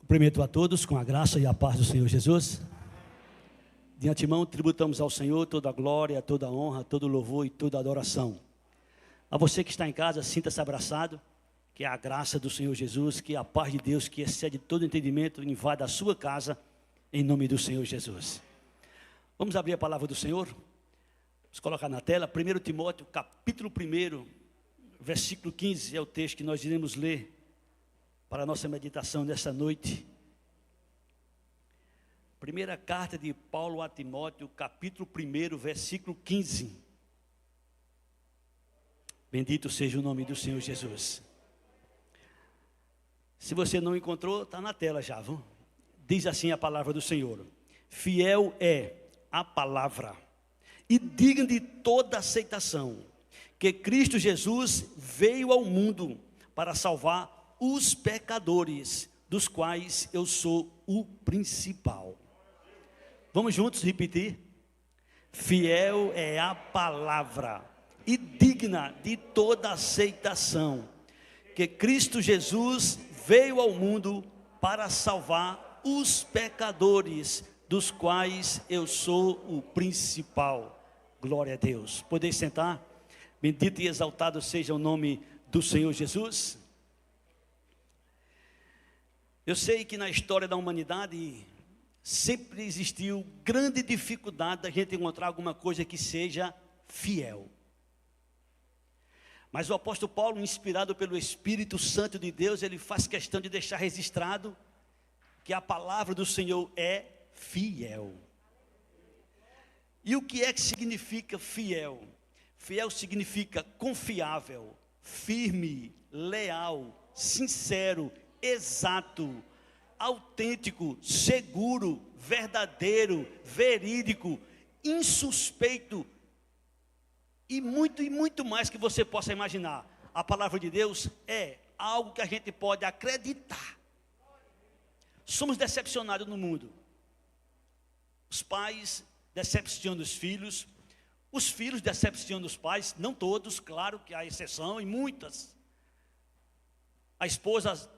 Cumprimento a todos com a graça e a paz do Senhor Jesus. De antemão, tributamos ao Senhor toda a glória, toda a honra, todo o louvor e toda a adoração. A você que está em casa, sinta-se abraçado, que a graça do Senhor Jesus, que a paz de Deus, que excede todo entendimento, invada a sua casa, em nome do Senhor Jesus. Vamos abrir a palavra do Senhor? Vamos colocar na tela, 1 Timóteo, capítulo 1, versículo 15, é o texto que nós iremos ler para a nossa meditação nessa noite. Primeira carta de Paulo a Timóteo, capítulo 1, versículo 15. Bendito seja o nome do Senhor Jesus. Se você não encontrou, está na tela já, viu? Diz assim a palavra do Senhor: fiel é a palavra e digna de toda aceitação, que Cristo Jesus veio ao mundo para salvar os pecadores, dos quais eu sou o principal. Vamos juntos repetir? Fiel é a palavra e digna de toda aceitação, que Cristo Jesus veio ao mundo para salvar os pecadores, dos quais eu sou o principal. Glória a Deus. Podeis sentar? Bendito e exaltado seja o nome do Senhor Jesus. Eu sei que na história da humanidade sempre existiu grande dificuldade da gente encontrar alguma coisa que seja fiel. Mas o apóstolo Paulo, inspirado pelo Espírito Santo de Deus, ele faz questão de deixar registrado que a palavra do Senhor é fiel. E o que é que significa fiel? Fiel significa confiável, firme, leal, sincero, exato, autêntico, seguro, verdadeiro, verídico, insuspeito e muito mais que você possa imaginar. A palavra de Deus é algo que a gente pode acreditar. Somos decepcionados no mundo. Os pais decepcionam os filhos decepcionam os pais, não todos, claro que há exceção e muitas. A esposa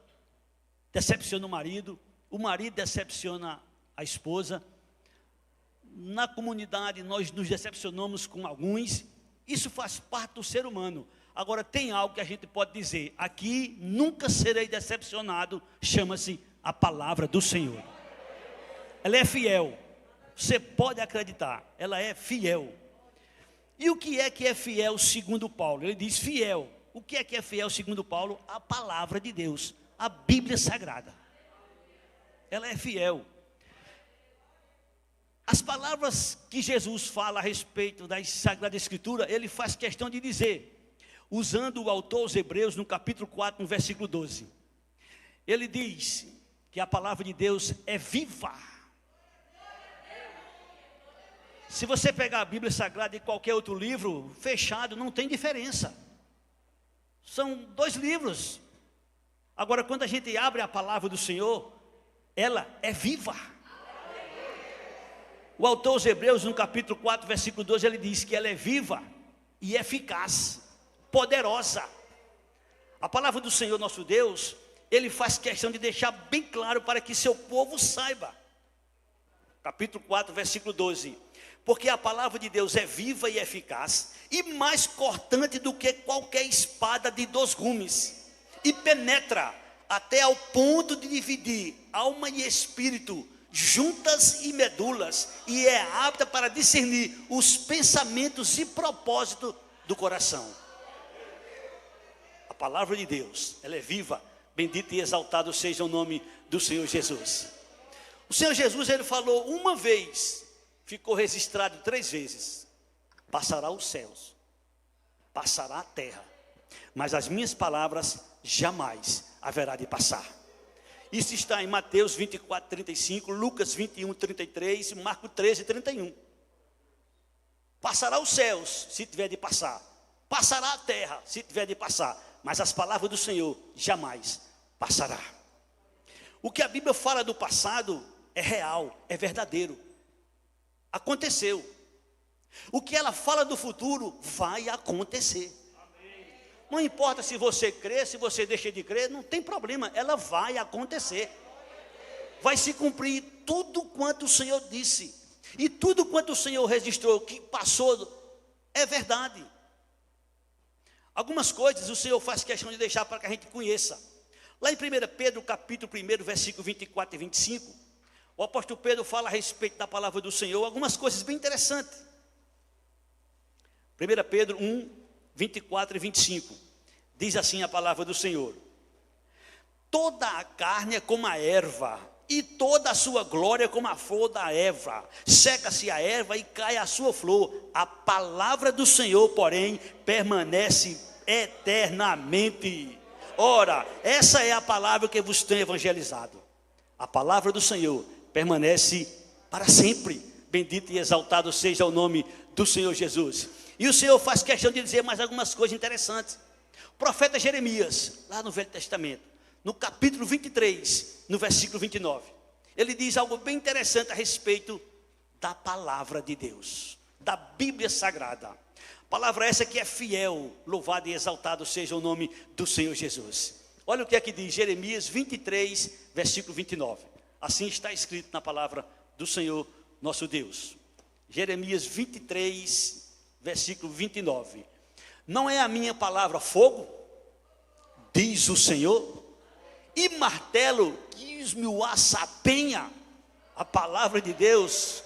decepciona o marido decepciona a esposa. Na comunidade nós nos decepcionamos com alguns, isso faz parte do ser humano. Agora tem algo que a gente pode dizer, aqui nunca serei decepcionado, chama-se a palavra do Senhor. Ela é fiel, você pode acreditar, ela é fiel. E o que é fiel segundo Paulo? Ele diz fiel. O que é fiel segundo Paulo? A palavra de Deus, a Bíblia Sagrada. Ela é fiel. As palavras que Jesus fala a respeito da Sagrada Escritura, ele faz questão de dizer, usando o autor aos Hebreus no capítulo 4, no versículo 12. Ele diz que a palavra de Deus é viva. Se você pegar a Bíblia Sagrada e qualquer outro livro fechado, não tem diferença. São dois livros. Agora, quando a gente abre a palavra do Senhor, ela é viva. O autor aos Hebreus, no capítulo 4, versículo 12, ele diz que ela é viva e eficaz, poderosa. A palavra do Senhor nosso Deus, ele faz questão de deixar bem claro para que seu povo saiba. Capítulo 4, versículo 12. Porque a palavra de Deus é viva e eficaz, e mais cortante do que qualquer espada de 2 gumes, e penetra até ao ponto de dividir alma e espírito, juntas e medulas, e é apta para discernir os pensamentos e propósitos do coração. A palavra de Deus, ela é viva, bendito e exaltado seja o nome do Senhor Jesus. O Senhor Jesus, ele falou uma vez, ficou registrado 3 vezes: passará os céus, passará a terra, mas as minhas palavras jamais haverá de passar. Isso está em Mateus 24, 35, Lucas 21, 33, Marcos 13, 31. Passará os céus, se tiver de passar. Passará a terra, se tiver de passar. Mas as palavras do Senhor jamais passará. O que a Bíblia fala do passado é real, é verdadeiro. Aconteceu. O que ela fala do futuro vai acontecer. Não importa se você crê, se você deixa de crer, não tem problema, ela vai acontecer. vai se cumprir tudo quanto o Senhor disse. E tudo quanto o Senhor registrou, que passou, é verdade. Algumas coisas o Senhor faz questão de deixar para que a gente conheça. Lá em 1 Pedro, capítulo 1, versículo 24 e 25, o apóstolo Pedro fala a respeito da palavra do Senhor, algumas coisas bem interessantes. 1 Pedro 1, 24 e 25, diz assim a palavra do Senhor: toda a carne é como a erva, e toda a sua glória como a flor da erva. Seca-se a erva e cai a sua flor. A palavra do Senhor, porém, permanece eternamente. Ora, essa é a palavra que vos tem evangelizado. A palavra do Senhor permanece para sempre. Bendito e exaltado seja o nome do Senhor Jesus. E o Senhor faz questão de dizer mais algumas coisas interessantes. O profeta Jeremias, lá no Velho Testamento, no capítulo 23, no versículo 29, ele diz algo bem interessante a respeito da palavra de Deus, da Bíblia Sagrada. Palavra essa que é fiel, louvado e exaltado seja o nome do Senhor Jesus. Olha o que é que diz Jeremias 23, versículo 29. Assim está escrito na palavra do Senhor nosso Deus. Jeremias 23, versículo 29. Não é a minha palavra fogo, diz o Senhor, e martelo que esmiuça a penha. A palavra de Deus,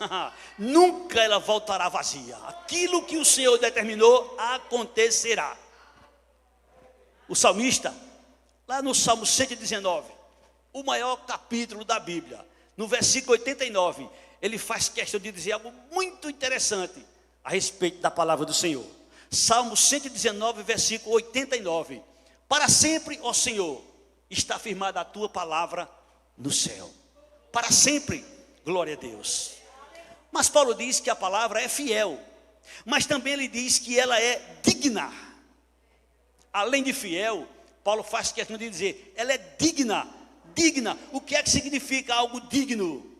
nunca ela voltará vazia. Aquilo que o Senhor determinou, acontecerá. O salmista, lá no Salmo 119, o maior capítulo da Bíblia, no versículo 89, ele faz questão de dizer algo muito interessante a respeito da palavra do Senhor. Salmo 119, versículo 89. Para sempre, ó Senhor, está firmada a tua palavra no céu. Para sempre, glória a Deus. Mas Paulo diz que a palavra é fiel, mas também ele diz que ela é digna. Além de fiel, Paulo faz questão de dizer, ela é digna. Digna, o que é que significa algo digno?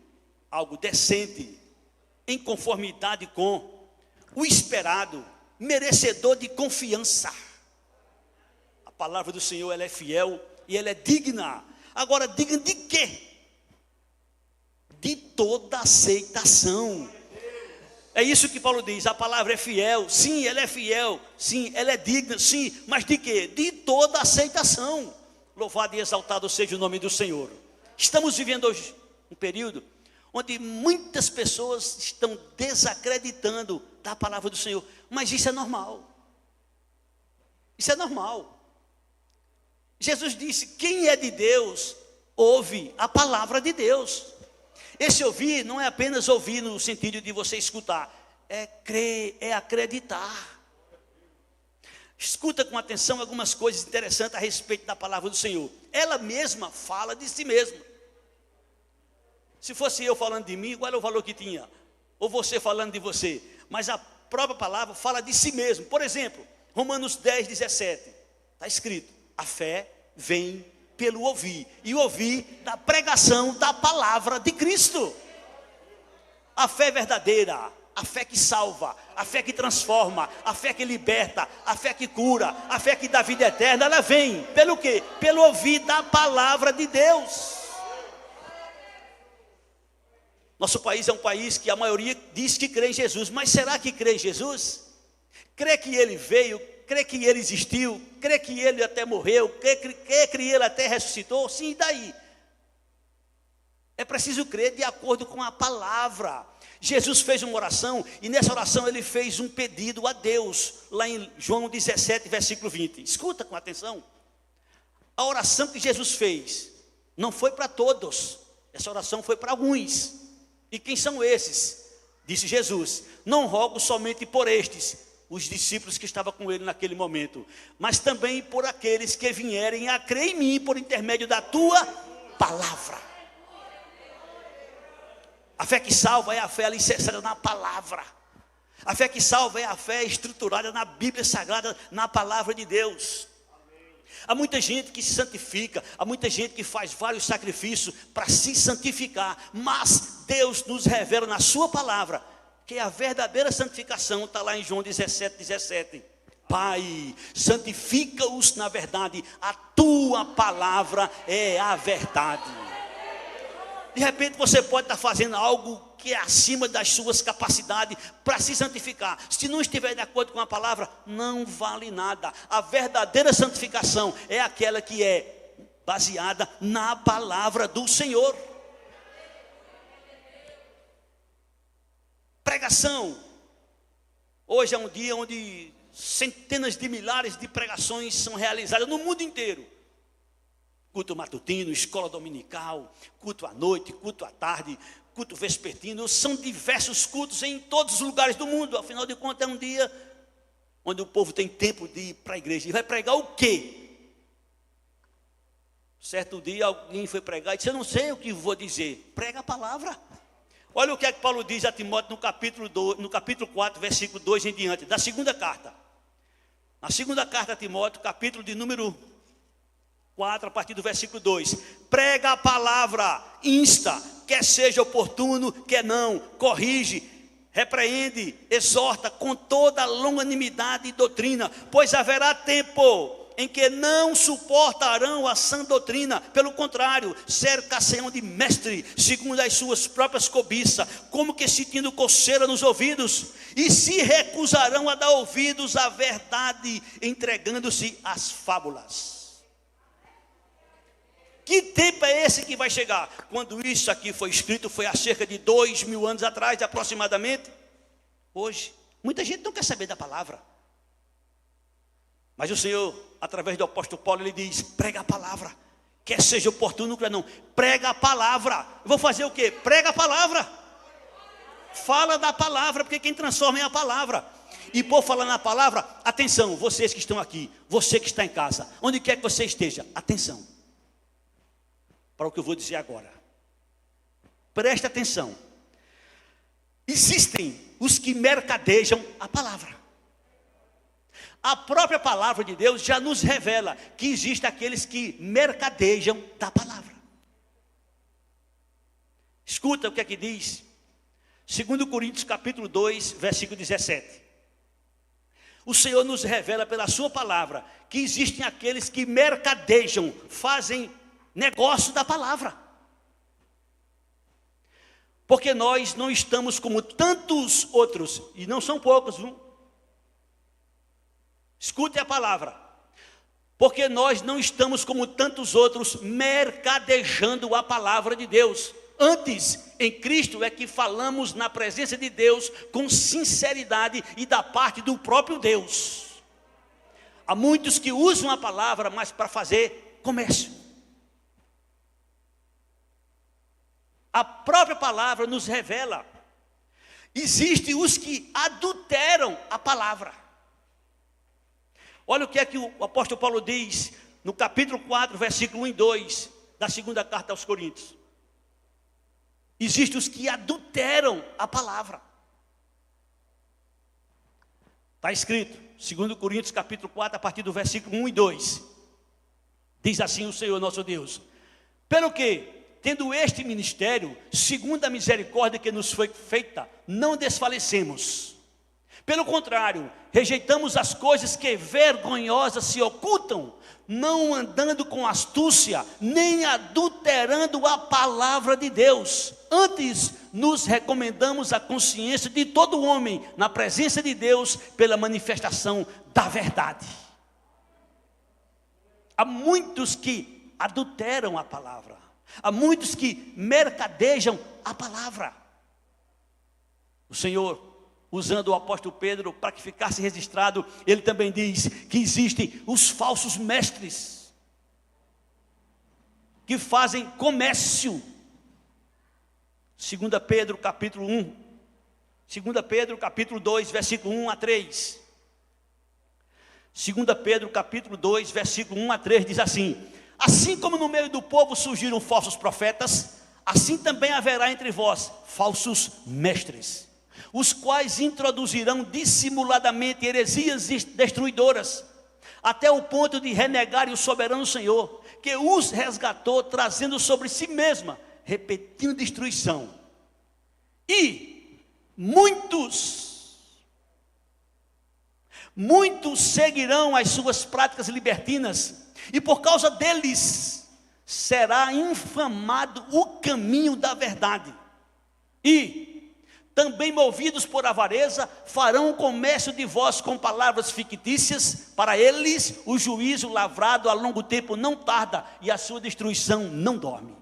Algo decente, em conformidade com o esperado, merecedor de confiança. A palavra do Senhor, ela é fiel e ela é digna. Agora, digna de quê? De toda aceitação. É isso que Paulo diz, a palavra é fiel, sim, ela é fiel, sim, ela é digna, sim, mas de quê? De toda aceitação. Louvado e exaltado seja o nome do Senhor. Estamos vivendo hoje um período onde muitas pessoas estão desacreditando da palavra do Senhor, mas isso é normal. Isso é normal. Jesus disse, quem é de Deus, ouve a palavra de Deus. Esse ouvir não é apenas ouvir no sentido de você escutar, é crer, é acreditar. Escuta com atenção algumas coisas interessantes a respeito da palavra do Senhor. Ela mesma fala de si mesma. Se fosse eu falando de mim, qual era o valor que tinha? Ou você falando de você? Mas a própria palavra fala de si mesmo. Por exemplo, Romanos 10, 17. Está escrito, a fé vem pelo ouvir, e ouvir da pregação da palavra de Cristo. A fé verdadeira, a fé que salva, a fé que transforma, a fé que liberta, a fé que cura, a fé que dá vida eterna, ela vem pelo quê? Pelo ouvir da palavra de Deus. Nosso país é um país que a maioria diz que crê em Jesus, mas será que crê em Jesus? Crê que ele veio, crê que ele existiu, crê que ele até morreu, crê que ele até ressuscitou? Sim, e daí? É preciso crer de acordo com a palavra. Jesus fez uma oração, e nessa oração ele fez um pedido a Deus, lá em João 17, versículo 20. Escuta com atenção. A oração que Jesus fez, não foi para todos, essa oração foi para alguns. E quem são esses? Disse Jesus, não rogo somente por estes, os discípulos que estavam com ele naquele momento, mas também por aqueles que vierem a crer em mim por intermédio da tua palavra. A fé que salva é a fé alicerçada na palavra. A fé que salva é a fé estruturada na Bíblia Sagrada, na palavra de Deus. Há muita gente que se santifica, há muita gente que faz vários sacrifícios para se santificar, mas Deus nos revela na sua palavra que a verdadeira santificação está lá em João 17, 17. Pai, santifica-os na verdade, a tua palavra é a verdade. De repente você pode estar fazendo algo que é acima das suas capacidades para se santificar. Se não estiver de acordo com a palavra, não vale nada. A verdadeira santificação é aquela que é baseada na palavra do Senhor. Pregação. Hoje é um dia onde centenas de milhares de pregações são realizadas no mundo inteiro. Culto matutino, escola dominical, culto à noite, culto à tarde, culto vespertino. São diversos cultos em todos os lugares do mundo. Afinal de contas, é um dia onde o povo tem tempo de ir para a igreja. E vai pregar o quê? Certo dia alguém foi pregar e disse: eu não sei o que vou dizer. Prega a palavra. Olha o que é que Paulo diz a Timóteo no capítulo 4, versículo 2 em diante, da segunda carta. Na segunda carta a Timóteo, capítulo de número 4, a partir do versículo 2. Prega a palavra, insta, quer seja oportuno, quer não, corrige, repreende, exorta com toda longanimidade e doutrina, pois haverá tempo em que não suportarão a sã doutrina, pelo contrário, cercar-se-ão de mestre, segundo as suas próprias cobiças, como que sentindo coceira nos ouvidos, e se recusarão a dar ouvidos à verdade, entregando-se às fábulas. Que tempo é esse que vai chegar? Quando isso aqui foi escrito, foi há cerca de 2000 anos atrás, aproximadamente. Hoje, muita gente não quer saber da palavra. Mas o Senhor, através do apóstolo Paulo, ele diz: prega a palavra, quer seja oportuno, quer não, prega a palavra. Eu vou fazer o quê? Prega a palavra. Fala da palavra, porque quem transforma é a palavra. E por falar na palavra, atenção, vocês que estão aqui, você que está em casa, onde quer que você esteja, atenção para o que eu vou dizer agora. Preste atenção. Existem os que mercadejam a palavra. A própria palavra de Deus já nos revela que existem aqueles que mercadejam da palavra. Escuta o que é que diz 2 Coríntios capítulo 2, versículo 17. O Senhor nos revela pela sua palavra que existem aqueles que mercadejam, fazem negócio da palavra. Porque nós não estamos como tantos outros, e não são poucos, viu? Escute a palavra. Porque nós não estamos como tantos outros mercadejando a palavra de Deus. Antes, em Cristo é que falamos na presença de Deus com sinceridade e da parte do próprio Deus. Há muitos que usam a palavra, mas para fazer comércio. A própria palavra nos revela. Existem os que adulteram a palavra. Olha o que é que o apóstolo Paulo diz no capítulo 4, versículo 1 e 2 da segunda carta aos Coríntios. Existem os que adulteram a palavra. Está escrito, 2 Coríntios capítulo 4, a partir do versículo 1 e 2. Diz assim o Senhor nosso Deus: pelo que, tendo este ministério, segundo a misericórdia que nos foi feita, não desfalecemos. Pelo contrário, rejeitamos as coisas que vergonhosas se ocultam, não andando com astúcia, nem adulterando a palavra de Deus. Antes, nos recomendamos a consciência de todo homem, na presença de Deus, pela manifestação da verdade. Há muitos que adulteram a palavra. Há muitos que mercadejam a palavra. O Senhor, usando o apóstolo Pedro para que ficasse registrado, ele também diz que existem os falsos mestres que fazem comércio. 2 Pedro capítulo 1, 2 Pedro capítulo 2, versículo 1 a 3. 2 Pedro capítulo 2, versículo 1 a 3 diz assim: assim como no meio do povo surgiram falsos profetas, assim também haverá entre vós falsos mestres, os quais introduzirão dissimuladamente heresias destruidoras, até o ponto de renegarem o soberano Senhor, que os resgatou, trazendo sobre si mesma repetindo destruição. E muitos seguirão as suas práticas libertinas, e por causa deles será infamado o caminho da verdade. E, também movidos por avareza, farão comércio de vós com palavras fictícias. Para eles, o juízo lavrado a longo tempo não tarda, e a sua destruição não dorme.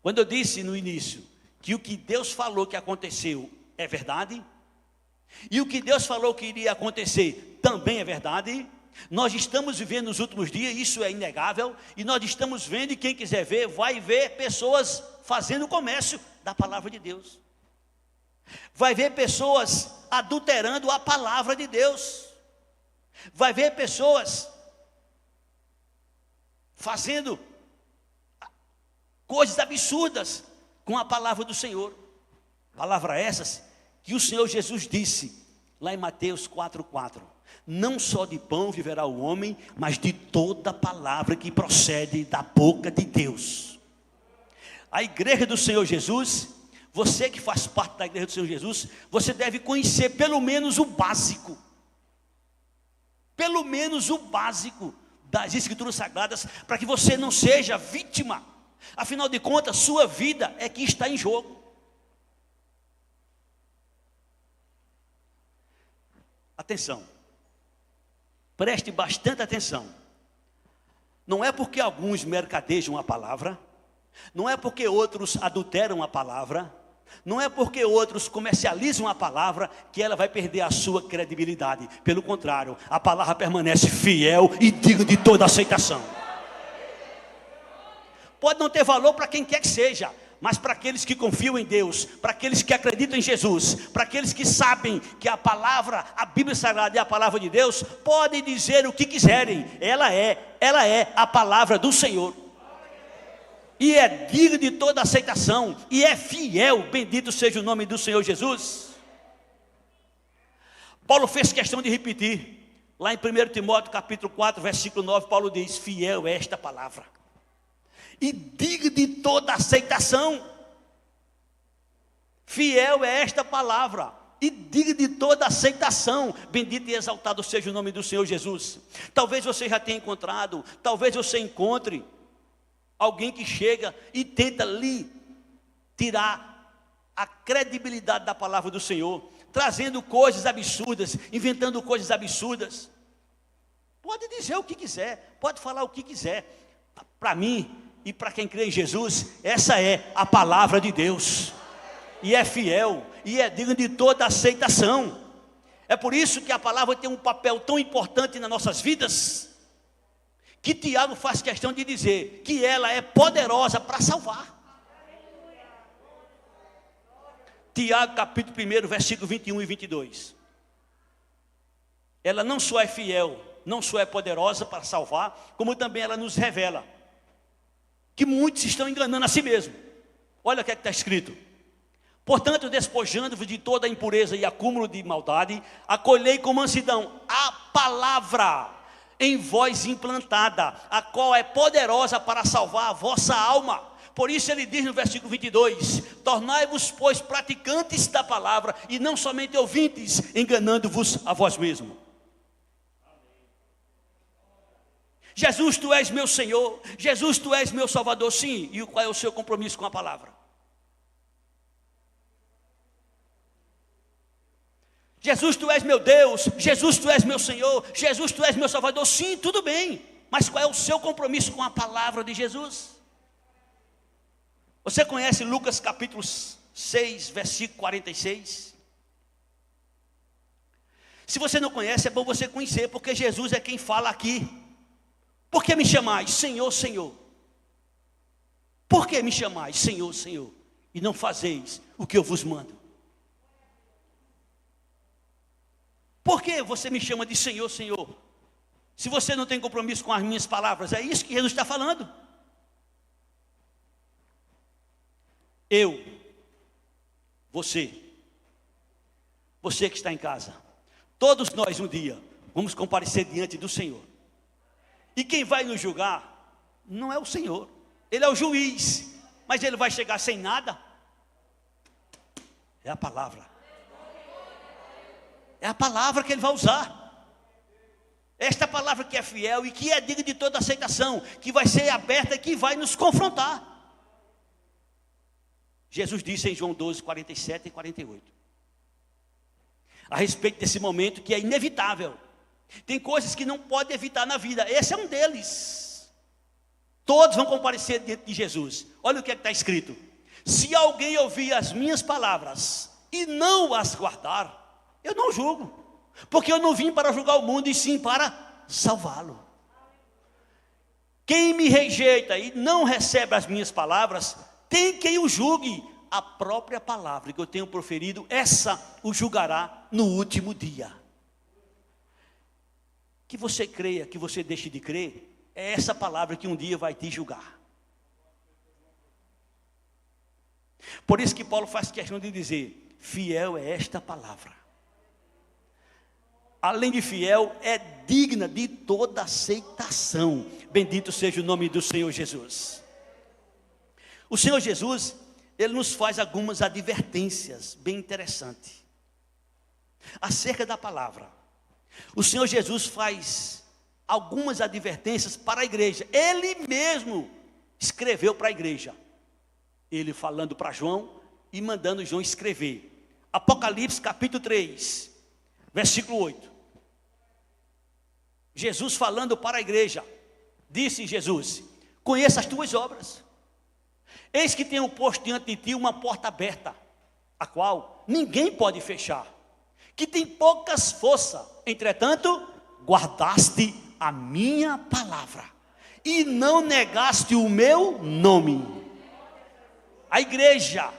Quando eu disse no início que o que Deus falou que aconteceu é verdade, e o que Deus falou que iria acontecer também é verdade, nós estamos vivendo nos últimos dias, isso é inegável, e nós estamos vendo, e quem quiser ver, vai ver pessoas fazendo comércio da palavra de Deus. Vai ver pessoas adulterando a palavra de Deus. Vai ver pessoas fazendo coisas absurdas com a palavra do Senhor. Palavra essas que o Senhor Jesus disse lá em Mateus 4:4. Não só de pão viverá o homem, mas de toda palavra que procede da boca de Deus. A igreja do Senhor Jesus, você que faz parte da igreja do Senhor Jesus, você deve conhecer pelo menos o básico. Pelo menos o básico das Escrituras Sagradas, para que você não seja vítima. Afinal de contas, sua vida é que está em jogo. Atenção. Preste bastante atenção. Não é porque alguns mercadejam a palavra, não é porque outros adulteram a palavra, não é porque outros comercializam a palavra que ela vai perder a sua credibilidade. Pelo contrário, a palavra permanece fiel e digna de toda aceitação. Pode não ter valor para quem quer que seja, mas para aqueles que confiam em Deus, para aqueles que acreditam em Jesus, para aqueles que sabem que a palavra, a Bíblia Sagrada é a palavra de Deus, podem dizer o que quiserem, ela é a palavra do Senhor. E é digna de toda aceitação, e é fiel, bendito seja o nome do Senhor Jesus. Paulo fez questão de repetir, lá em 1 Timóteo capítulo 4, versículo 9, Paulo diz, fiel é esta palavra, e digna de toda aceitação. Fiel é esta palavra, e digna de toda aceitação. Bendito e exaltado seja o nome do Senhor Jesus. Talvez você já tenha encontrado, talvez você encontre alguém que chega e tenta lhe tirar a credibilidade da palavra do Senhor, trazendo coisas absurdas, inventando coisas absurdas. Pode dizer o que quiser, pode falar o que quiser. Para mim e para quem crê em Jesus, essa é a palavra de Deus, e é fiel, e é digna de toda aceitação. É por isso que a palavra tem um papel tão importante nas nossas vidas, que Tiago faz questão de dizer que ela é poderosa para salvar. Tiago capítulo 1, versículo 21 e 22. Ela não só é fiel, não só é poderosa para salvar, como também ela nos revela que muitos estão enganando a si mesmo. Olha o que é que está escrito. Portanto, despojando-vos de toda a impureza e acúmulo de maldade, acolhei com mansidão a palavra em vós implantada, a qual é poderosa para salvar a vossa alma. Por isso ele diz no versículo 22, tornai-vos, pois, praticantes da palavra, e não somente ouvintes, enganando-vos a vós mesmos. Jesus, tu és meu Senhor, Jesus, tu és meu Salvador, sim. E qual é o seu compromisso com a palavra? Jesus, tu és meu Deus, Jesus, tu és meu Senhor, Jesus, tu és meu Salvador, sim, tudo bem. Mas qual é o seu compromisso com a palavra de Jesus? Você conhece Lucas capítulo 6, versículo 46? Se você não conhece, é bom você conhecer, porque Jesus é quem fala aqui. Por que me chamais Senhor, Senhor? Por que me chamais Senhor, Senhor? E não fazeis o que eu vos mando? Por que você me chama de Senhor, Senhor? Se você não tem compromisso com as minhas palavras, é isso que Jesus está falando. Eu, você que está em casa, todos nós um dia vamos comparecer diante do Senhor. E quem vai nos julgar não é o Senhor, Ele é o juiz, mas Ele vai chegar sem nada? É a palavra. É a palavra que Ele vai usar. Esta palavra que é fiel e que é digna de toda aceitação, que vai ser aberta e que vai nos confrontar. Jesus disse em João 12, 47 e 48. A respeito desse momento que é inevitável. Tem coisas que não pode evitar na vida. Esse é um deles. Todos vão comparecer diante de Jesus. Olha o que está escrito. Se alguém ouvir as minhas palavras e não as guardar, eu não julgo. Porque eu não vim para julgar o mundo, e sim para salvá-lo. Quem me rejeita e não recebe as minhas palavras, tem quem o julgue. A própria palavra que eu tenho proferido, essa o julgará no último dia. Que você creia, que você deixe de crer, é essa palavra que um dia vai te julgar. Por isso que Paulo faz questão de dizer, fiel é esta palavra. Além de fiel, é digna de toda aceitação. Bendito seja o nome do Senhor Jesus. O Senhor Jesus, Ele nos faz algumas advertências bem interessantes acerca da palavra. O Senhor Jesus faz algumas advertências para a igreja. Ele mesmo escreveu para a igreja. Ele falando para João e mandando João escrever. Apocalipse capítulo 3, versículo 8. Jesus falando para a igreja. Disse Jesus: conheça as tuas obras. Eis que tenho posto diante de ti uma porta aberta, a qual ninguém pode fechar, que tem poucas forças, entretanto, guardaste a minha palavra, e não negaste o meu nome. A igreja,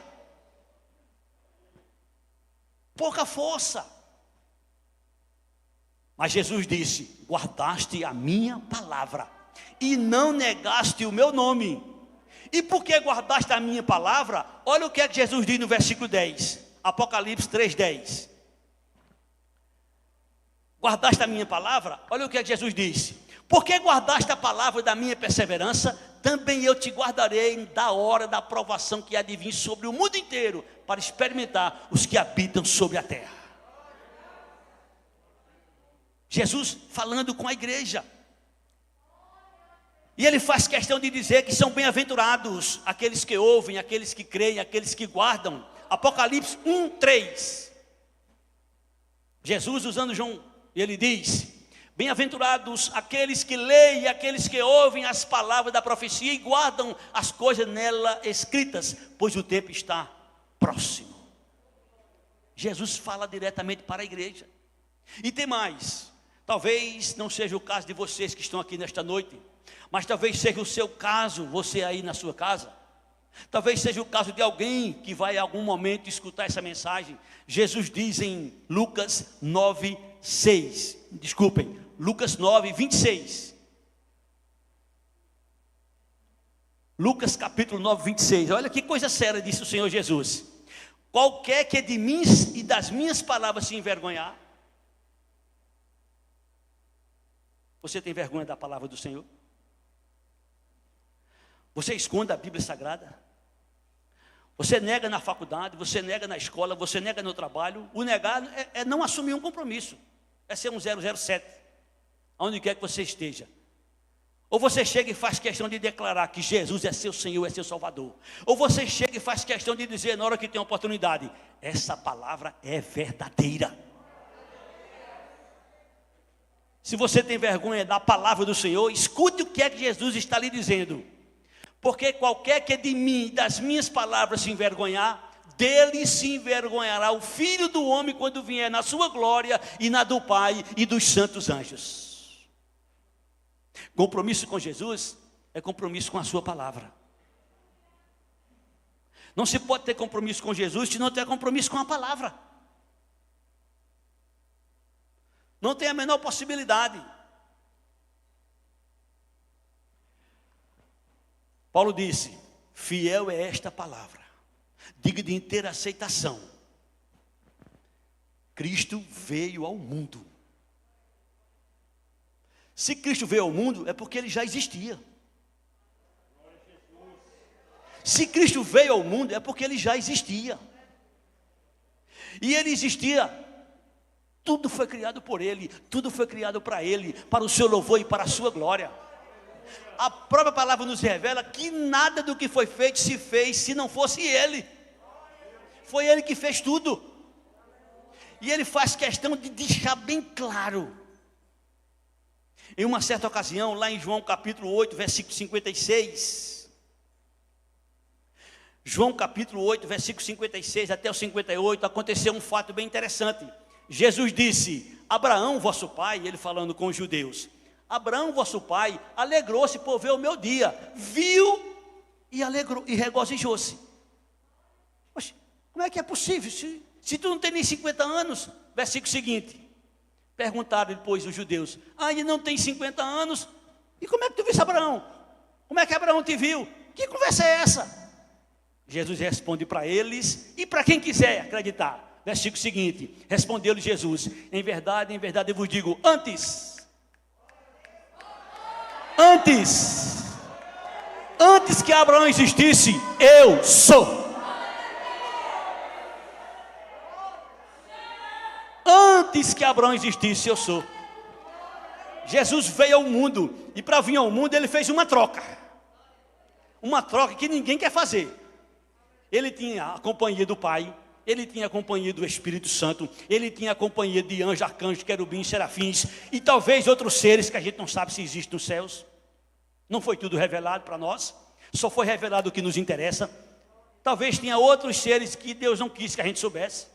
pouca força, mas Jesus disse, guardaste a minha palavra, e não negaste o meu nome. E porque guardaste a minha palavra, olha o que é que Jesus diz no versículo 10, Apocalipse 3:10. Guardaste a minha palavra, olha o que é que Jesus disse. Porque guardaste a palavra da minha perseverança, também eu te guardarei da hora da provação que há de vir sobre o mundo inteiro, para experimentar os que habitam sobre a terra. Jesus falando com a igreja. E ele faz questão de dizer que são bem-aventurados aqueles que ouvem, aqueles que creem, aqueles que guardam. Apocalipse 1:3. Jesus usando João, ele diz: bem-aventurados aqueles que leem, aqueles que ouvem as palavras da profecia e guardam as coisas nela escritas, pois o tempo está próximo. Jesus fala diretamente para a igreja. E tem mais. Talvez não seja o caso de vocês que estão aqui nesta noite, mas talvez seja o seu caso, você aí na sua casa. Talvez seja o caso de alguém que vai em algum momento escutar essa mensagem. Jesus diz em Lucas 9:6. Desculpem, Lucas 9:26. Lucas capítulo 9:26. Olha que coisa séria disse o Senhor Jesus. Qualquer que de mim e das minhas palavras se envergonhar. Você tem vergonha da palavra do Senhor? Você esconde a Bíblia Sagrada? Você nega na faculdade, você nega na escola, você nega no trabalho. O negar é não assumir um compromisso. É ser um 007, aonde quer que você esteja. Ou você chega e faz questão de declarar que Jesus é seu Senhor, é seu Salvador. Ou você chega e faz questão de dizer na hora que tem oportunidade, essa palavra é verdadeira. Se você tem vergonha da palavra do Senhor, escute o que é que Jesus está lhe dizendo. Porque qualquer que de mim e das minhas palavras se envergonhar, dele se envergonhará o Filho do Homem quando vier na sua glória e na do Pai e dos santos anjos. Compromisso com Jesus é compromisso com a sua palavra. Não se pode ter compromisso com Jesus se não ter compromisso com a palavra. Não tem a menor possibilidade. Paulo disse, fiel é esta palavra, digna de inteira aceitação. Cristo veio ao mundo. Se Cristo veio ao mundo, é porque ele já existia. Se Cristo veio ao mundo, é porque ele já existia. E ele existia Tudo foi criado por Ele, tudo foi criado para Ele, para o seu louvor e para a sua glória. A própria palavra nos revela que nada do que foi feito se fez se não fosse Ele. Foi Ele que fez tudo. E Ele faz questão de deixar bem claro. Em uma certa ocasião, lá em João capítulo 8, versículo 56. João capítulo 8, versículo 56 até o 58, aconteceu um fato bem interessante. Jesus disse: Abraão, vosso pai, ele falando com os judeus, Abraão, vosso pai, alegrou-se por ver o meu dia, viu e alegrou e regozijou-se. Poxa, como é que é possível? Se tu não tem nem 50 anos, versículo seguinte. Perguntaram depois os judeus: ainda não tem 50 anos? E como é que tu viste Abraão? Como é que Abraão te viu? Que conversa é essa? Jesus responde para eles e para quem quiser acreditar. Versículo seguinte, respondeu-lhe Jesus: em verdade eu vos digo, antes que Abraão existisse, eu sou. Antes que Abraão existisse, eu sou. Jesus veio ao mundo, e para vir ao mundo ele fez uma troca que ninguém quer fazer. Ele tinha a companhia do Pai, ele tinha a companhia do Espírito Santo, ele tinha a companhia de anjos, arcanjos, querubins, serafins, e talvez outros seres que a gente não sabe se existem nos céus. Não foi tudo revelado para nós, só foi revelado o que nos interessa. Talvez tenha outros seres que Deus não quis que a gente soubesse.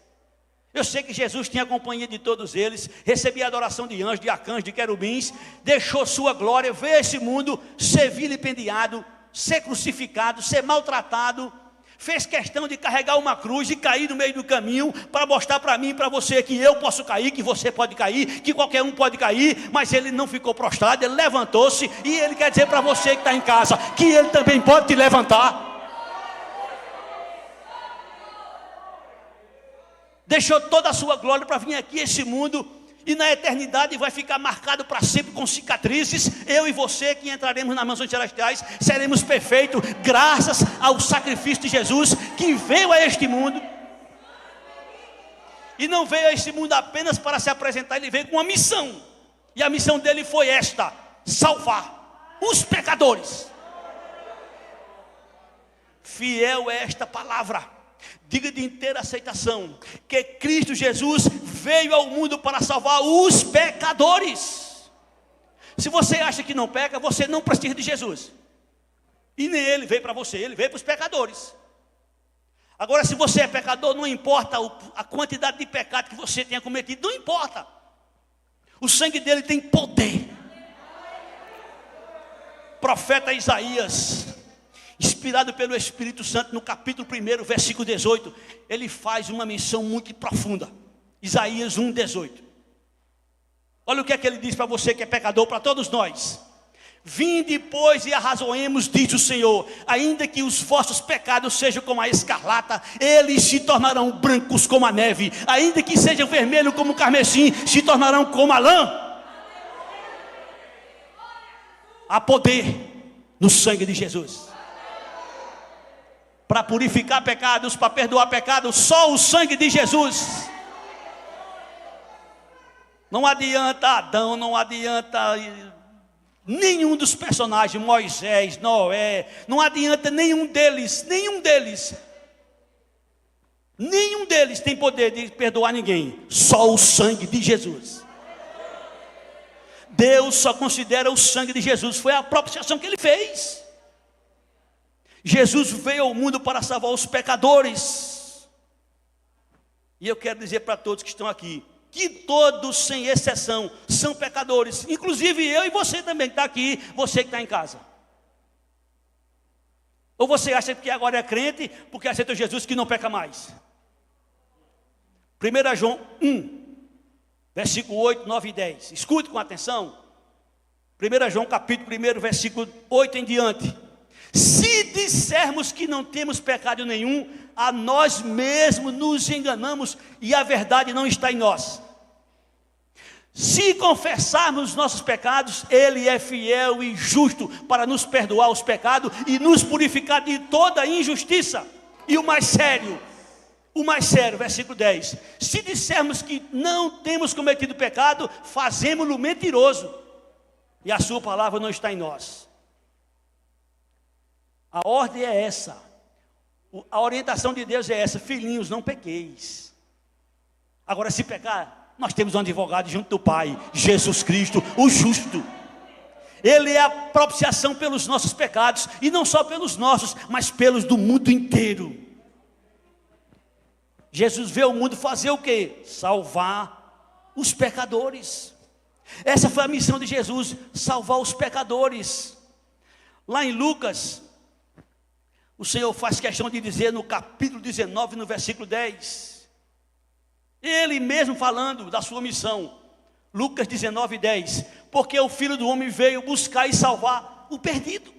Eu sei que Jesus tinha a companhia de todos eles, recebia a adoração de anjos, de arcanjos, de querubins, deixou sua glória, veio a esse mundo, ser vilipendiado, ser crucificado, ser maltratado, fez questão de carregar uma cruz e cair no meio do caminho, para mostrar para mim e para você que eu posso cair, que você pode cair, que qualquer um pode cair, mas ele não ficou prostrado, ele levantou-se, e ele quer dizer para você que está em casa, que ele também pode te levantar. Deixou toda a sua glória para vir aqui a esse mundo, e na eternidade vai ficar marcado para sempre com cicatrizes. Eu e você que entraremos nas mansões celestiais seremos perfeitos, graças ao sacrifício de Jesus, que veio a este mundo. E não veio a este mundo apenas para se apresentar, ele veio com uma missão. E a missão dele foi esta: salvar os pecadores. Fiel é esta palavra. Diga de inteira aceitação que Cristo Jesus veio ao mundo para salvar os pecadores. Se você acha que não peca, você não precisa de Jesus. E nem ele veio para você, ele veio para os pecadores. Agora, se você é pecador, não importa a quantidade de pecado que você tenha cometido, não importa. O sangue dele tem poder. Profeta Isaías, inspirado pelo Espírito Santo, no capítulo 1, versículo 18, ele faz uma menção muito profunda. Isaías 1, 18. Olha o que é que ele diz para você que é pecador, para todos nós: vinde, pois, e arrazoemos, diz o Senhor, ainda que os vossos pecados sejam como a escarlata, eles se tornarão brancos como a neve, ainda que sejam vermelhos como o carmesim, se tornarão como a lã. Há poder no sangue de Jesus para purificar pecados, para perdoar pecados. Só o sangue de Jesus. Não adianta Adão, não adianta nenhum dos personagens, Moisés, Noé, não adianta nenhum deles tem poder de perdoar ninguém. Só o sangue de Jesus. Deus só considera o sangue de Jesus, foi a propiciação que ele fez. Jesus veio ao mundo para salvar os pecadores. E eu quero dizer para todos que estão aqui, que todos, sem exceção, são pecadores. Inclusive eu e você também que está aqui, você que está em casa. Ou você acha que agora é crente porque aceitou Jesus, que não peca mais? 1 João 1, versículo 8, 9 e 10. Escute com atenção. 1 João capítulo 1, versículo 8 em diante. Se dissermos que não temos pecado nenhum, a nós mesmos nos enganamos e a verdade não está em nós. Se confessarmos os nossos pecados, Ele é fiel e justo para nos perdoar os pecados e nos purificar de toda injustiça. E o mais sério, O mais sério, versículo 10. Se dissermos que não temos cometido pecado, fazemos-lo mentiroso, e a sua palavra não está em nós. A ordem é essa. A orientação de Deus é essa: filhinhos, não pequeis. Agora, se pecar, nós temos um advogado junto do Pai, Jesus Cristo, o justo. Ele é a propiciação pelos nossos pecados, e não só pelos nossos, mas pelos do mundo inteiro. Jesus veio ao mundo fazer o quê? Salvar os pecadores. Essa foi a missão de Jesus, salvar os pecadores. Lá em Lucas, o Senhor faz questão de dizer no capítulo 19, no versículo 10. Ele mesmo falando da sua missão. Lucas 19, 10. Porque o Filho do Homem veio buscar e salvar o perdido.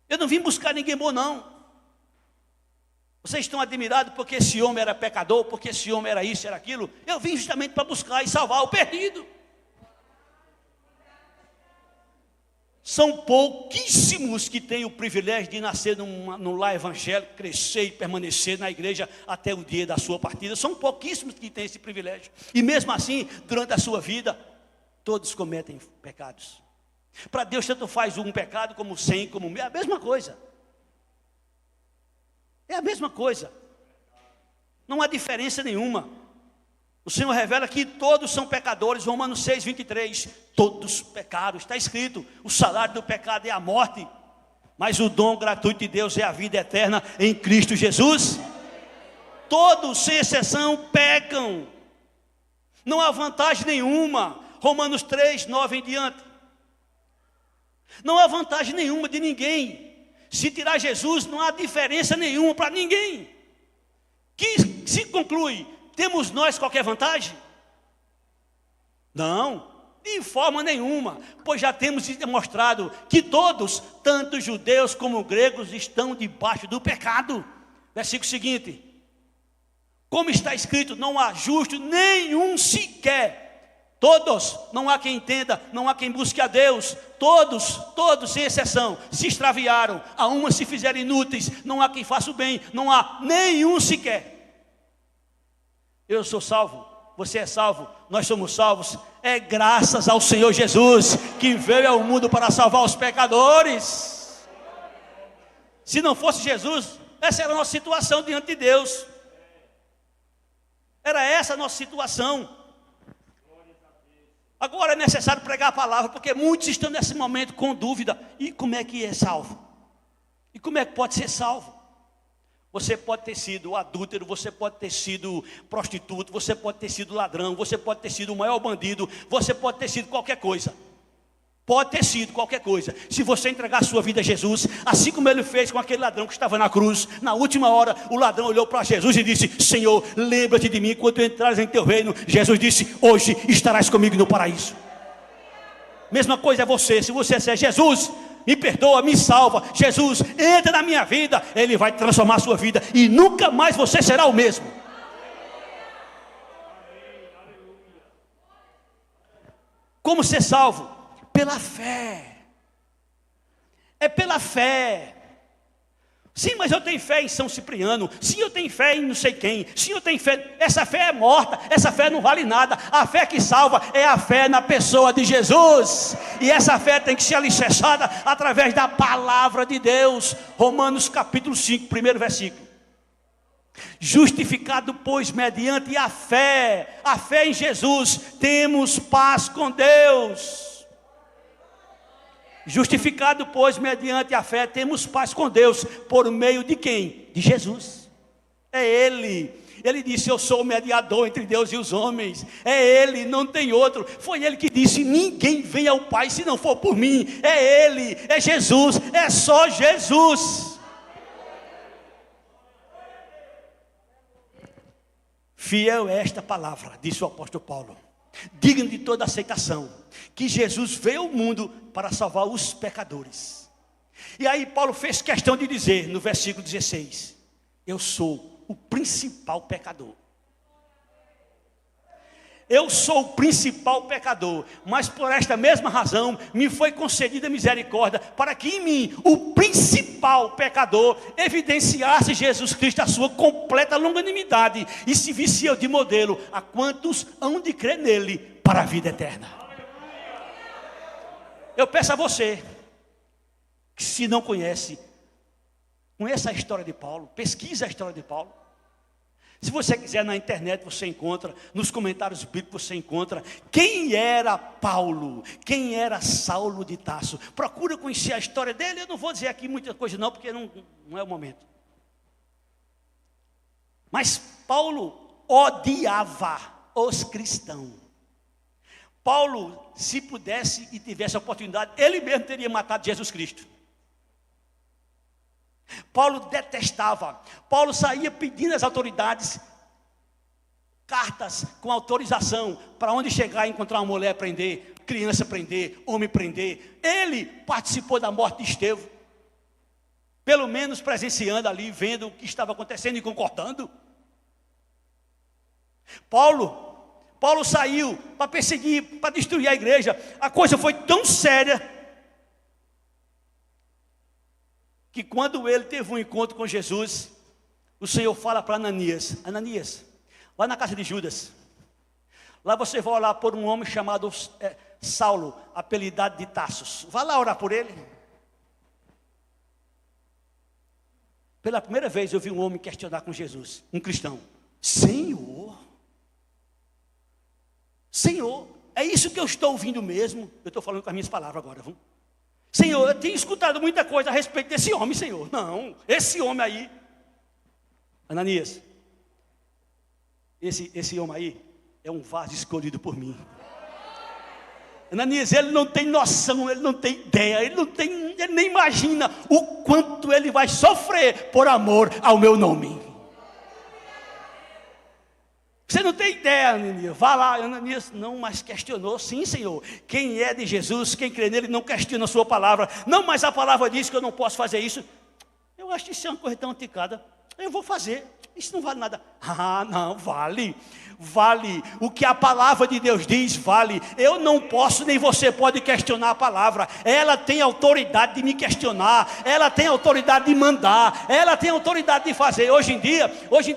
Eu não vim buscar ninguém bom, não. Vocês estão admirados porque esse homem era pecador, porque esse homem era isso, era aquilo. Eu vim justamente para buscar e salvar o perdido. São pouquíssimos que têm o privilégio de nascer num lar evangélico, crescer e permanecer na igreja até o dia da sua partida. São pouquíssimos que têm esse privilégio. E mesmo assim, durante a sua vida, todos cometem pecados. Para Deus tanto faz um pecado como 100, como 1000, é a mesma coisa. É a mesma coisa. Não há diferença nenhuma. O Senhor revela que todos são pecadores. Romanos 6, 23. Todos pecaram. Está escrito: o salário do pecado é a morte, mas o dom gratuito de Deus é a vida eterna em Cristo Jesus. Todos, sem exceção, pecam. Não há vantagem nenhuma. Romanos 3, 9 em diante. Não há vantagem nenhuma de ninguém. Se tirar Jesus, não há diferença nenhuma para ninguém. Que se conclui: temos nós qualquer vantagem? Não, de forma nenhuma, pois já temos demonstrado que todos, tanto judeus como gregos, estão debaixo do pecado. Versículo seguinte: como está escrito, não há justo nenhum sequer. Todos, não há quem entenda, não há quem busque a Deus. Todos, sem exceção, se extraviaram. A uma se fizeram inúteis. Não há quem faça o bem, não há nenhum sequer. Eu sou salvo, você é salvo, nós somos salvos. É graças ao Senhor Jesus, que veio ao mundo para salvar os pecadores. Se não fosse Jesus, essa era a nossa situação diante de Deus. Era essa a nossa situação. Agora é necessário pregar a palavra, porque muitos estão nesse momento com dúvida. E como é que é salvo? E como é que pode ser salvo? Você pode ter sido adúltero, você pode ter sido prostituto, você pode ter sido ladrão, você pode ter sido o maior bandido, você pode ter sido qualquer coisa. Pode ter sido qualquer coisa. Se você entregar a sua vida a Jesus, assim como ele fez com aquele ladrão que estava na cruz, na última hora, o ladrão olhou para Jesus e disse: Senhor, lembra-te de mim quando entrares em teu reino. Jesus disse: hoje estarás comigo no paraíso. Mesma coisa é você. Se você disser: Jesus, me perdoa, me salva, Jesus, entra na minha vida, ele vai transformar a sua vida e nunca mais você será o mesmo. Como ser salvo? Pela fé. É pela fé. Sim, mas eu tenho fé em São Cipriano. Sim, eu tenho fé em não sei quem. Sim, eu tenho fé. Essa fé é morta. Essa fé não vale nada. A fé que salva é a fé na pessoa de Jesus. E essa fé tem que ser alicerçada através da palavra de Deus. Romanos capítulo 5, primeiro versículo. Justificado, pois, mediante a fé em Jesus, temos paz com Deus. Justificado, pois, mediante a fé, temos paz com Deus, por meio de quem? De Jesus. É Ele. Ele disse: eu sou o mediador entre Deus e os homens. É Ele, não tem outro. Foi Ele que disse: ninguém vem ao Pai se não for por mim. É Ele, é Jesus, é só Jesus. Fiel é esta palavra, disse o apóstolo Paulo, digno de toda aceitação, que Jesus veio ao mundo para salvar os pecadores. E aí Paulo fez questão de dizer no versículo 16: eu sou o principal pecador. Eu sou o principal pecador, mas por esta mesma razão me foi concedida misericórdia, para que em mim, o principal principal pecador, evidenciasse Jesus Cristo a sua completa longanimidade e se visse de modelo a quantos hão de crer nele para a vida eterna. Eu peço a você, que se não conhece a história de Paulo, pesquise a história de Paulo. Se você quiser na internet você encontra, nos comentários bíblicos você encontra quem era Paulo, quem era Saulo de Tarso. Procura conhecer a história dele. Eu não vou dizer aqui muita coisa não, porque não é o momento. Mas Paulo odiava os cristãos. Paulo, se pudesse e tivesse a oportunidade, ele mesmo teria matado Jesus Cristo. Paulo detestava. Paulo saía pedindo às autoridades cartas com autorização para onde chegar e encontrar uma mulher prender, criança prender, homem prender. Ele participou da morte de Estevão, pelo menos presenciando ali, vendo o que estava acontecendo e concordando. Paulo saiu para perseguir, para destruir a igreja. A coisa foi tão séria que quando ele teve um encontro com Jesus, o Senhor fala para Ananias: Ananias, lá na casa de Judas, lá você vai orar por um homem chamado Saulo, apelidado de Tarsos. Vá lá orar por ele. Pela primeira vez eu vi um homem questionar com Jesus, um cristão: Senhor, é isso que eu estou ouvindo mesmo? Eu estou falando com as minhas palavras agora, vamos? Senhor, eu tenho escutado muita coisa a respeito desse homem, Senhor. Não, esse homem aí, Ananias, esse homem aí é um vaso escolhido por mim. Ananias, ele não tem noção, ele não tem ideia, ele nem imagina o quanto ele vai sofrer por amor ao meu nome. Você não tem ideia, Ananias. Vá lá. Ananias não mais questionou. Sim, Senhor, quem é de Jesus, quem crê nele, não questiona a sua palavra. Não, mas a palavra diz que eu não posso fazer isso. Eu acho que isso é uma coisa tão antiquada. Eu vou fazer. Isso não vale nada. Ah, não, vale. Vale. O que a palavra de Deus diz, vale. Eu não posso, nem você pode questionar a palavra. Ela tem autoridade de me questionar. Ela tem autoridade de mandar. Ela tem autoridade de fazer. Hoje em dia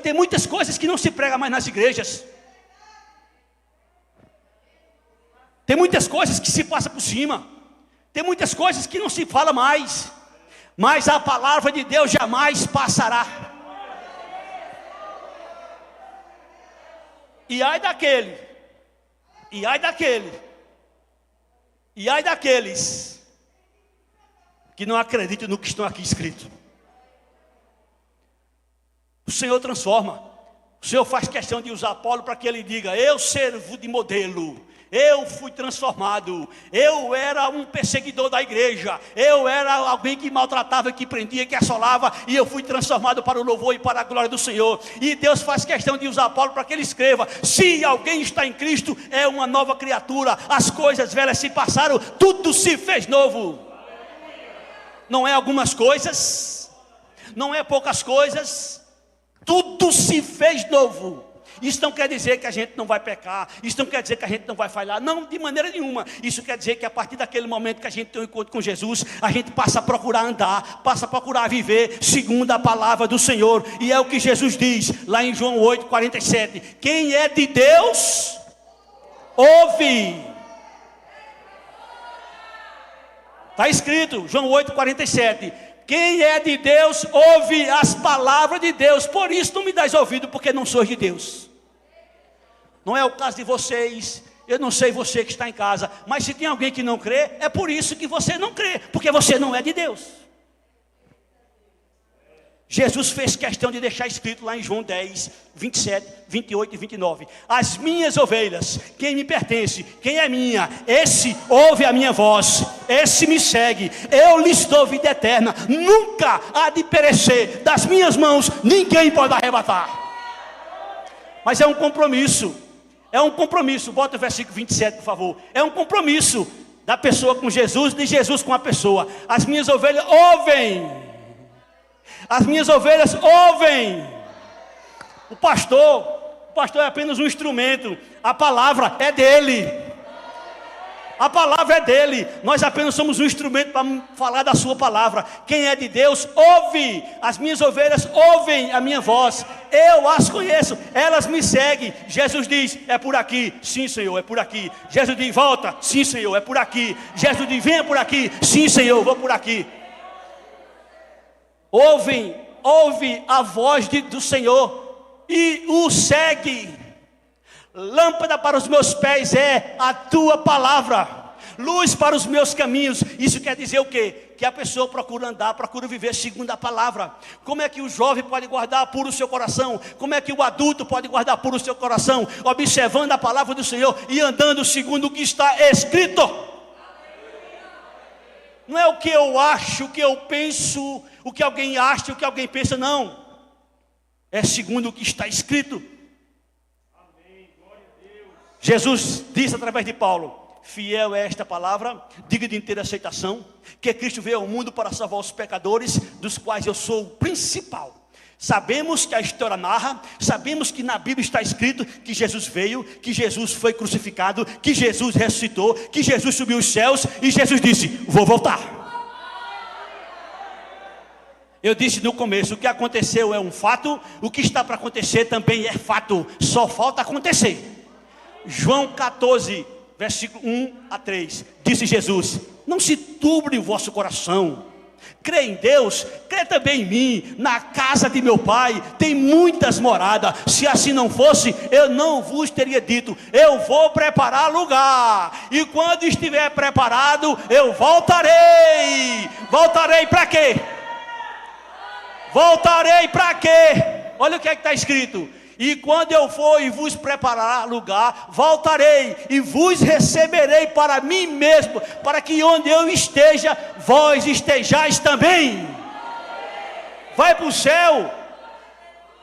tem muitas coisas que não se prega mais nas igrejas. Tem muitas coisas que se passa por cima. Tem muitas coisas que não se fala mais. Mas a palavra de Deus jamais passará. E ai daqueles que não acreditam no que estão aqui escrito. O Senhor transforma. O Senhor faz questão de usar Paulo para que ele diga: eu servo de modelo. Eu fui transformado. Eu era um perseguidor da igreja. Eu era alguém que maltratava, que prendia, que assolava. E eu fui transformado para o louvor e para a glória do Senhor. E Deus faz questão de usar Paulo para que ele escreva: se alguém está em Cristo, é uma nova criatura. As coisas velhas se passaram, tudo se fez novo. Não é algumas coisas, não é poucas coisas, tudo se fez novo. Isso não quer dizer que a gente não vai pecar. Isso não quer dizer que a gente não vai falhar. Não, de maneira nenhuma. Isso quer dizer que a partir daquele momento que a gente tem um encontro com Jesus, a gente passa a procurar andar, passa a procurar viver segundo a palavra do Senhor. E é o que Jesus diz lá em João 8:47. Quem é de Deus, ouve. Está escrito, João 8:47. Quem é de Deus, ouve as palavras de Deus. Por isso não me dás ouvido, porque não sois de Deus. Não é o caso de vocês. Eu não sei você que está em casa, mas se tem alguém que não crê, é por isso que você não crê, porque você não é de Deus. Jesus fez questão de deixar escrito lá em João 10, 27, 28 e 29. As minhas ovelhas, quem me pertence, quem é minha, esse ouve a minha voz, esse me segue, eu lhes dou vida eterna, nunca há de perecer, das minhas mãos ninguém pode arrebatar. Mas é um compromisso. Bota o versículo 27, por favor. É um compromisso da pessoa com Jesus, de Jesus com a pessoa. As minhas ovelhas ouvem. As minhas ovelhas ouvem. O pastor é apenas um instrumento. A palavra é dele. A palavra é dele, nós apenas somos um instrumento para falar da sua palavra. Quem é de Deus, ouve. As minhas ovelhas ouvem a minha voz, eu as conheço, elas me seguem. Jesus diz, é por aqui, sim Senhor, é por aqui. Jesus diz, volta, sim Senhor, é por aqui. Jesus diz, venha por aqui, sim Senhor, vou por aqui. Ouve a voz do Senhor e o segue. Lâmpada para os meus pés é a tua palavra, luz para os meus caminhos. Isso quer dizer o quê? Que a pessoa procura andar, procura viver segundo a palavra. Como é que o jovem pode guardar puro o seu coração? Como é que o adulto pode guardar puro o seu coração? Observando a palavra do Senhor e andando segundo o que está escrito. Não é o que eu acho, o que eu penso, o que alguém acha, o que alguém pensa, não. É segundo o que está escrito. Jesus disse através de Paulo, fiel é esta palavra, digna de inteira aceitação, que Cristo veio ao mundo para salvar os pecadores, dos quais eu sou o principal. Sabemos que a história narra, sabemos que na Bíblia está escrito que Jesus veio, que Jesus foi crucificado, que Jesus ressuscitou, que Jesus subiu aos céus e Jesus disse, vou voltar. Eu disse no começo, o que aconteceu é um fato, o que está para acontecer também é fato, só falta acontecer. João 14, versículo 1 a 3, disse Jesus, não se turbe o vosso coração, crê em Deus, crê também em mim. Na casa de meu pai tem muitas moradas, se assim não fosse, eu não vos teria dito, eu vou preparar lugar, e quando estiver preparado, eu voltarei. Voltarei para quê? Voltarei para quê? Olha o que é que está escrito. E quando eu for e vos preparar lugar, voltarei e vos receberei para mim mesmo, para que onde eu esteja, vós estejais também. Vai para o céu.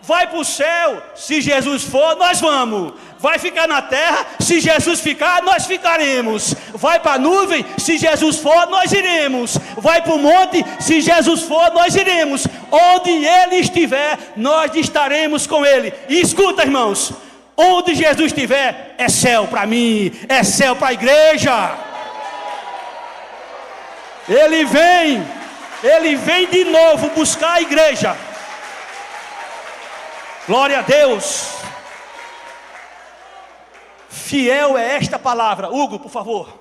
Vai para o céu. Se Jesus for, nós vamos. Vai ficar na terra. Se Jesus ficar, nós ficaremos. Vai para a nuvem. Se Jesus for, nós iremos. Vai para o monte. Se Jesus for, nós iremos. Onde Ele estiver, nós estaremos com Ele. E escuta, irmãos, onde Jesus estiver, é céu para mim, é céu para a igreja. Ele vem de novo buscar a igreja. Glória a Deus. Fiel é esta palavra. Hugo, por favor.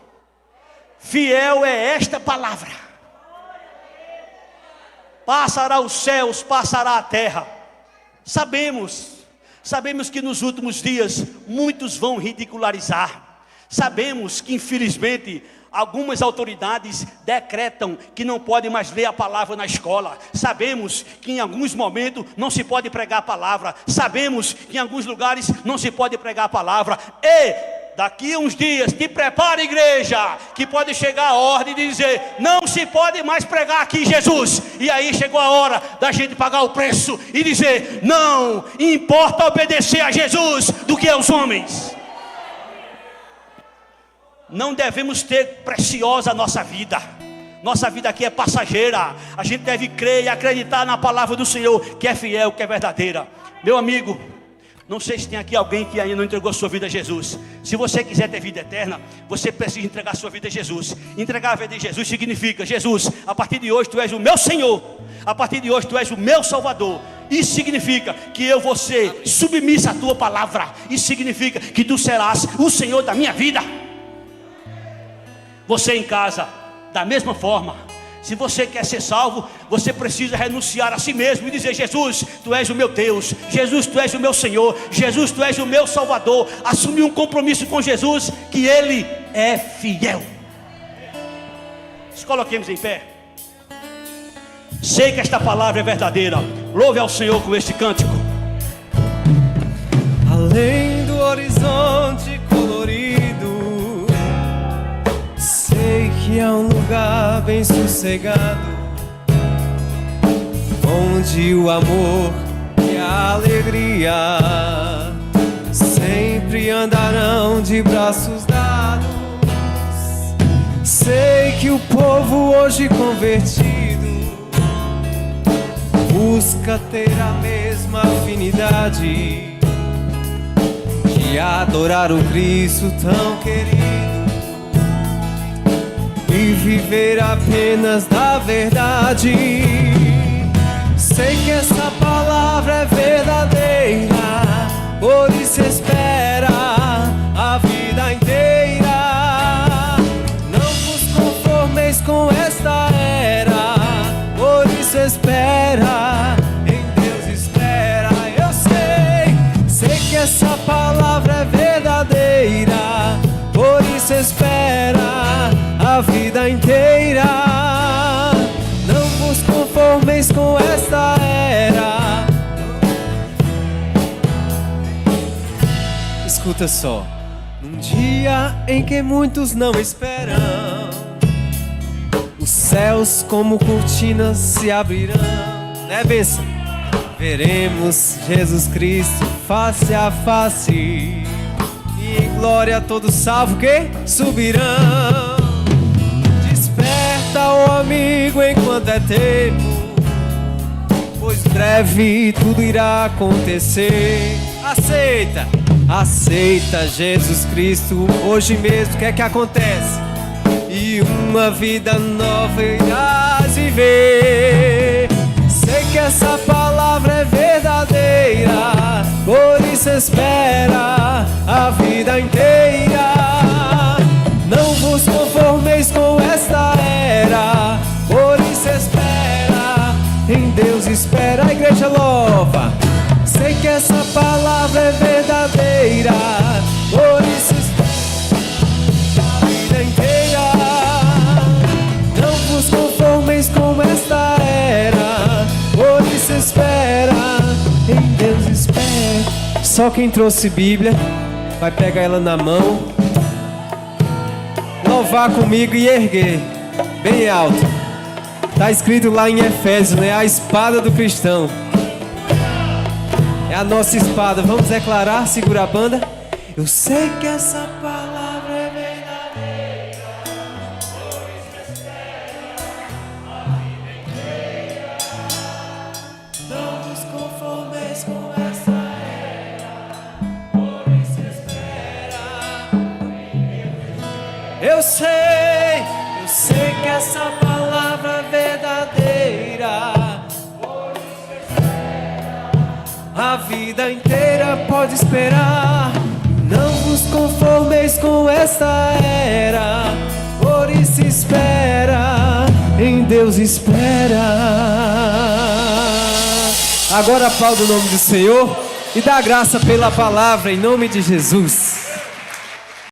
Fiel é esta palavra. Passará os céus, passará a terra. Sabemos que nos últimos dias muitos vão ridicularizar. Sabemos que infelizmente algumas autoridades decretam que não pode mais ler a palavra na escola. Sabemos que em alguns momentos não se pode pregar a palavra. Sabemos que em alguns lugares não se pode pregar a palavra. E daqui a uns dias, te prepara, igreja, que pode chegar a ordem de dizer, não se pode mais pregar aqui Jesus. E aí chegou a hora da gente pagar o preço e dizer, não importa obedecer a Jesus do que aos homens. Não devemos ter preciosa a nossa vida. Nossa vida aqui é passageira. A gente deve crer e acreditar na palavra do Senhor, que é fiel, que é verdadeira. Meu amigo, não sei se tem aqui alguém que ainda não entregou a sua vida a Jesus. Se você quiser ter vida eterna, você precisa entregar a sua vida a Jesus. Entregar a vida a Jesus significa, Jesus, a partir de hoje tu és o meu Senhor. A partir de hoje tu és o meu Salvador. Isso significa que eu vou ser submissa à tua palavra. Isso significa que tu serás o Senhor da minha vida. Você em casa, da mesma forma, se você quer ser salvo, você precisa renunciar a si mesmo e dizer, Jesus, tu és o meu Deus, Jesus, tu és o meu Senhor, Jesus, tu és o meu Salvador. Assumir um compromisso com Jesus, que Ele é fiel. Nos coloquemos em pé. Sei que esta palavra é verdadeira. Louve ao Senhor com este cântico. Além do horizonte colorido, sei que há um lugar bem sossegado, onde o amor e a alegria sempre andarão de braços dados. Sei que o povo hoje convertido busca ter a mesma afinidade de adorar o Cristo tão querido. e viver apenas da verdade. Sei que essa palavra é verdadeira, por isso espera a vida inteira. Não vos conformeis com esta era, por isso espera, em Deus espera. Eu sei que essa palavra é verdadeira, por isso espera a vida inteira. Não vos conformeis com esta era. Escuta só. Num dia em que muitos não esperam, os céus como cortinas se abrirão, né, bênção? Veremos Jesus Cristo face a face, e em glória todos salvos que subirão. Desperta, ó amigo, enquanto é tempo, pois breve tudo irá acontecer. Aceita Jesus Cristo hoje mesmo. O que é que acontece? E uma vida nova irás viver. Sei que essa palavra é verdadeira, por isso espera a vida inteira. Não vos conformeis com esta era, por isso espera, em Deus espera. A igreja louva. Sei que essa palavra é verdadeira, por isso espera a vida inteira. Não vos conformeis com esta era, por isso espera, em Deus espera. Só quem trouxe Bíblia vai pegar ela na mão, louvar comigo e erguer bem alto. Está escrito lá em Efésios, né? A espada do cristão. É a nossa espada. Vamos declarar, segura a banda. Eu sei que essa palavra é verdadeira, por isso espera a vida inteira. Não vos conformeis com essa era, por isso espera. Eu sei que essa palavra é verdadeira, a vida inteira pode esperar. Não vos conformeis com esta era, por isso espera, em Deus espera. Agora aplauda o nome do Senhor e dá graça pela palavra em nome de Jesus.